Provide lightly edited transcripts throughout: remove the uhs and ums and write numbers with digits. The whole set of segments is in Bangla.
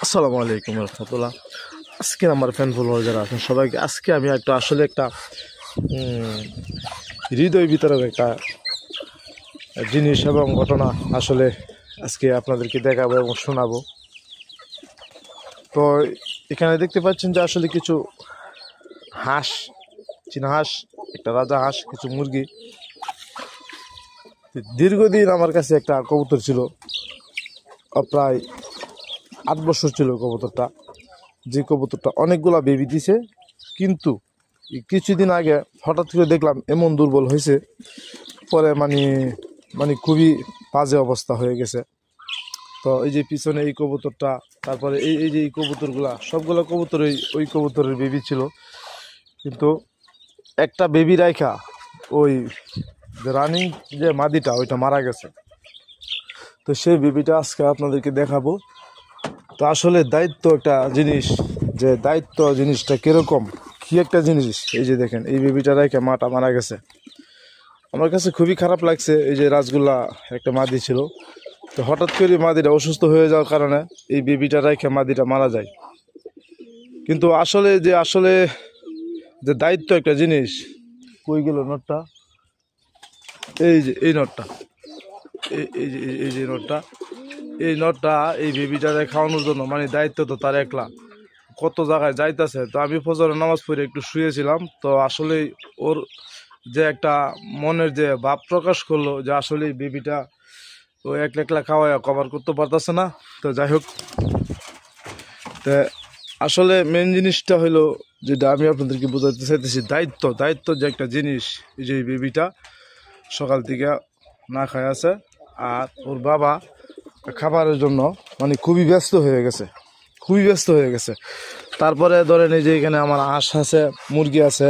আসসালামু আলাইকুম রহমতুল্লাহ। আজকে আমার ফ্যান ফলোয়ার যারা আছেন সবাইকে আজকে আমি একটা হৃদয় বিতরক একটা জিনিস এবং ঘটনা আসলে আজকে আপনাদেরকে দেখাবো এবং শোনাবো। তো এখানে দেখতে পাচ্ছেন যে আসলে কিছু হাঁস, চীনা হাঁস, একটা রাজা হাঁস, কিছু মুরগি। দীর্ঘদিন আমার কাছে একটা কবুতর ছিল, প্রায় 8 বছর ছিল কবুতরটা। যে কবুতরটা অনেকগুলা বেবি দিছে, কিন্তু কিছুদিন আগে হঠাৎ করে দেখলাম এমন দুর্বল হয়েছে, পরে মানে খুবই বাজে অবস্থা হয়ে গেছে। তো এই যে পিছনে এই কবুতরটা, তারপরে এই যে এই কবুতরগুলা, সবগুলো কবুতর ওই কবুতরের বেবি ছিল, কিন্তু একটা বেবি রাইখা ওই রানিং যে মাদিটা ওইটা মারা গেছে। তো সেই বেবিটা আজকে আপনাদেরকে দেখাবো। তো আসলে দায়িত্ব একটা জিনিস, যে দায়িত্ব জিনিসটা কিরকম, কি একটা জিনিস। এই যে দেখেন, এই বেবিটা রেখে মাটা মারা গেছে। আমার কাছে খুবই খারাপ লাগছে। এই যে রাজগুলা একটা মাদি ছিল, তো হঠাৎ করে মাদিটা অসুস্থ হয়ে যাওয়ার কারণে এই বেবিটা রেখে মাদিটা মারা যায়। কিন্তু আসলে যে দায়িত্ব একটা জিনিস, কই গেল নটটা, এই যে এই নটটা, এই যে নটটা, এই নটটা এই বেবিটারে খাওয়ানোর জন্য মানে দায়িত্ব তো তার একলা, কত জায়গায় যাইতেছে। তো আমি ফজরের নামাজ পড়ে একটু শুয়েছিলাম, তো আসলে ওর যে একটা মনের যে ভাব প্রকাশ করলো যে আসলে এই বেবিটা ও একলা একলা খাওয়ায় কভার করতে পারতেছে না। তো যাই হোক, তো আসলে মেন জিনিসটা হলো যেটা আমি আপনাদেরকে বোঝাতে চাইতেছি, দায়িত্ব যে একটা জিনিস। এই যে এই বেবিটা সকাল থেকে না খায় আছে, আর ওর বাবা খাবারের জন্য মানে খুবই ব্যস্ত হয়ে গেছে। তারপরে ধরেন এই যে এখানে আমার হাঁস আছে, মুরগি আছে।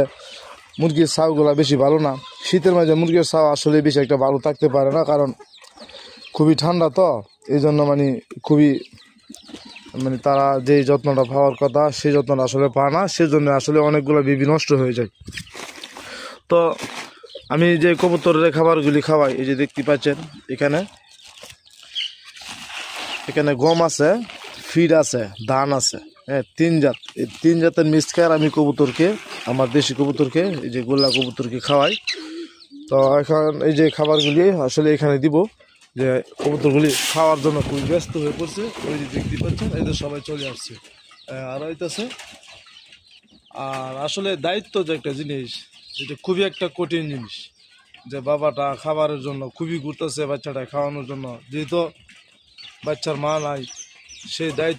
মুরগির ছাউগুলো বেশি ভালো না, শীতের মাঝে মুরগির ছাউ আসলে বেশি একটা ভালো থাকতে পারে না, কারণ খুবই ঠান্ডা। তো এই জন্য খুবই তারা যেই যত্নটা পাওয়ার কথা সেই যত্নটা আসলে পায় না, সেজন্য আসলে অনেকগুলো বেবি নষ্ট হয়ে যায়। তো আমি যে কবুতরের খাবারগুলি খাওয়াই, এই যে দেখতে পাচ্ছেন এখানে গম আছে, ফিড আছে, ধান আছে, হ্যাঁ, 3 জাত। এই 3 জাতের মিক্সচার আমি কবুতরকে, আমার দেশি কবুতরকে, এই যে গোল্লা কবুতরকে খাওয়াই। তো এখন এই যে খাবারগুলি আসলে এখানে দিব, যে কবুতরগুলি খাওয়ার জন্য খুবই ব্যস্ত হয়ে পড়ছে। ওই যে দেখতে পাচ্ছেন এই যে সবাই চলে আসছে আর হইতেছে। আর আসলে দায়িত্ব যে একটা জিনিস, যেটা খুবই একটা কঠিন জিনিস, যে বাবাটা খাবারের জন্য খুবই ঘুরতেছে বাচ্চাটা খাওয়ানোর জন্য, যেহেতু বাচ্চার মা নাই, সেই দায়িত্ব